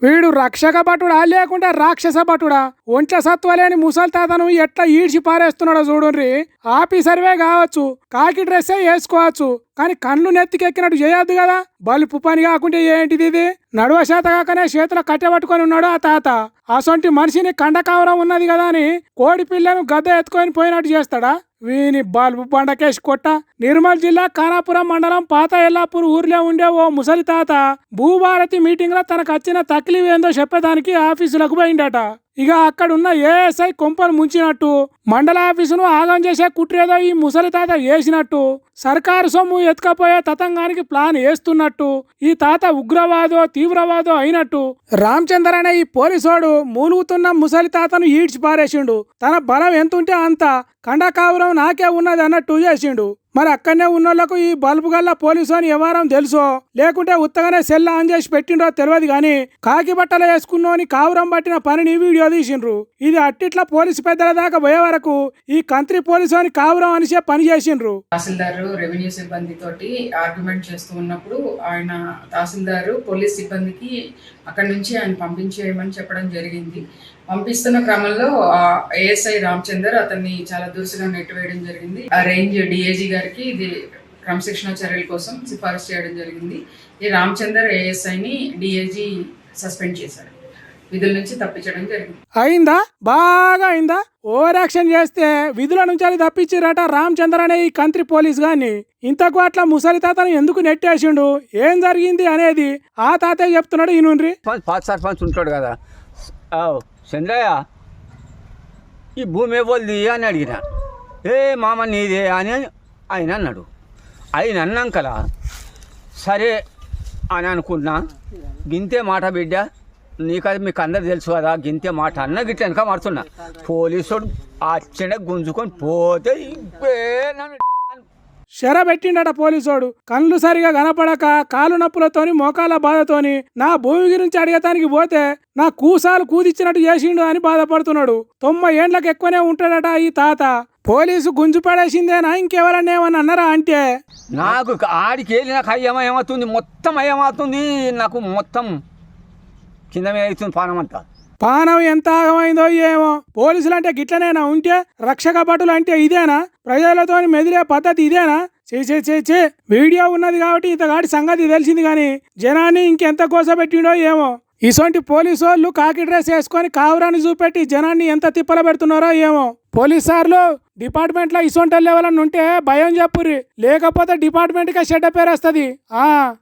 వీడు రక్షక భటుడా లేకుంటే రాక్షస భటుడా? ఒంట్ల సత్వలేని ముసలి తాతను ఎట్లా ఈడ్చి పారేస్తున్నాడో చూడుండ్రి. ఆఫీసర్వే కావచ్చు, కాకి డ్రెస్సే వేసుకోవచ్చు, కానీ కళ్ళు నెత్తికెక్కినట్టు చేయొద్దు కదా. బలుపు పని కాకుంటే ఏంటిది ఇది? నడువ శాత కాకనే చేతిలో కట్టెబట్టుకొని ఉన్నాడు ఆ తాత. అసొంటి మనిషిని కండకావరం ఉన్నది కదా అని కోడి పిల్లను గద్ద ఎత్తుకొని పోయినట్టు చేస్తాడా? వీని బల్బు బండకేసి కొట్ట. నిర్మల్ జిల్లా ఖానాపురం మండలం పాత ఎల్లాపూర్ ఊర్లో ఉండే ఓ ముసలి తాత భూభారతి మీటింగ్ లో తనకు వచ్చిన తక్లీఫ్ ఏందో చెప్పేదానికి ఆఫీసులకు పోయిండట. ఇక అక్కడున్న ఏఎస్ఐ కొంపలు ముంచినట్టు, మండల ఆఫీసును ఆగం చేసే కుట్రేదో ఈ ముసలి తాత వేసినట్టు, సర్కారు సొమ్ము ఎత్తుకపోయే తతంగానికి ప్లాన్ వేస్తున్నట్టు, ఈ తాత ఉగ్రవాదో తీవ్రవాదో అయినట్టు రామచందర్ అనే ఈ పోలీసోడు మూలుగుతున్న ముసలి తాతను ఈడ్చి పారేసిండు. తన బలం ఎంతుంటే అంత కండకావురం నాకే ఉన్నది అన్నట్టు చేసిండు. మరి అక్కడనే ఉన్నోళ్లకు ఈ బల్బు గల్ల పోలీసు అని ఎవరం తెలుసో, లేకుంటే ఉత్తగానే సెల్ ఆన్ చేసి పెట్టిండ్రో తెలియదు గాని కాకి బట్టలు వేసుకున్నోని కావురం పట్టిన పనిని వీడియో తీసిండ్రు. ఇది అట్టిట్లా పోలీసు పెద్దల దాకా పోయే వరకు ఈ కంత్రి పోలీసు అని కావురం అనిసే పని చేసిండ్రు. తహసీల్దారు రెవెన్యూ సిబ్బందితోటి ఆర్గ్యుమెంట్ చేస్తూ ఉన్నప్పుడు ఆయన తహసీల్దారు పోలీస్ సిబ్బందికి అక్కడి నుంచి ఆయన పంపించేయమని చెప్పడం జరిగింది. పంపిస్తున్న క్రమంలో ఏఎస్ఐ రామచందర్ అతన్ని చాలా దురుసుగా నెట్టివేయడం జరిగింది. ఆ రేంజ్ డిఐజీ గారికి ఇది క్రమశిక్షణ చర్యల కోసం సిఫారసు చేయడం జరిగింది. ఈ రామచందర్ ఏఎస్ఐని డిఐజీ సస్పెండ్ చేశారు, విధుల నుంచి తప్పించడం జరిగింది. అయిందా? బాగా అయిందా? ఓవర్ యాక్షన్ చేస్తే విధుల నుంచి అది తప్పించిరట రామచంద్ర అనే ఈ కంత్రి పోలీస్ గాని. ఇంతకు అట్లా ముసలి తాతను ఎందుకు నెట్టేసిండు, ఏం జరిగింది అనేది ఆ తాతే చెప్తున్నాడు. ఈయనుండ్రి. సర్పంచ్ ఉంటాడు కదా, చంద్రయ్య ఈ భూమి ఎవరిది అని అడిగిన. ఏ మామ నీదే అని ఆయన అన్నాడు. ఆయన అన్నాకలా సరే అని అనుకున్నా. గింతే మాట బిడ్డ, నీకది మీకు అందరు తెలుసు కదా, గింతే మాట అన్న గిట్ల వెనక మారుతున్నా. పోలీసుడు అచ్చడే గుంజుకొని పోతే షెర పెట్టిండట పోలీసోడు. కళ్ళు సరిగా కనపడక కాలు నొప్పులతోని మోకాల బాధతోని నా భూమి గురించి అడిగటానికి పోతే నా కూసాలు కూదిచ్చినట్టు చేసిండు అని బాధపడుతున్నాడు. 90 ఏండ్లకు ఎక్కువనే ఉంటాడట ఈ తాత. పోలీసు గుంజు పడేసిందేనా ఇంకెవరన్నా ఏమన్నా అన్నారా అంటే, నాకు ఆడికి వెళ్ళి నాకు అయ్యమవుతుంది, మొత్తం అయ్యమవుతుంది, నాకు మొత్తం కింద మీద అవుతుంది పానం అంతా. పానం ఎంత ఆగమైందో ఏమో. పోలీసులు అంటే గిట్లనేనా ఉంటే? రక్షక భటులు అంటే ఇదేనా? ప్రజలతో మెదిలే పద్ధతి ఇదేనా? చే వీడియో ఉన్నది కాబట్టి ఇంతగాడి సంగతి తెలిసింది గాని జనాన్ని ఇంకెంత కోసపెట్టిండో ఏమో. ఇసొంటి పోలీసు వాళ్ళు కాకి డ్రెస్ వేసుకొని కావురాన్ని చూపెట్టి జనాన్ని ఎంత తిప్పల పెడుతున్నారో ఏమో. పోలీస్ సార్లు డిపార్ట్మెంట్ లో ఇసొంటి లెవెల్ ఉంటే భయం చెప్పుర్రి, లేకపోతే డిపార్ట్మెంట్ కే చెడ్డ పేరు వస్తుంది.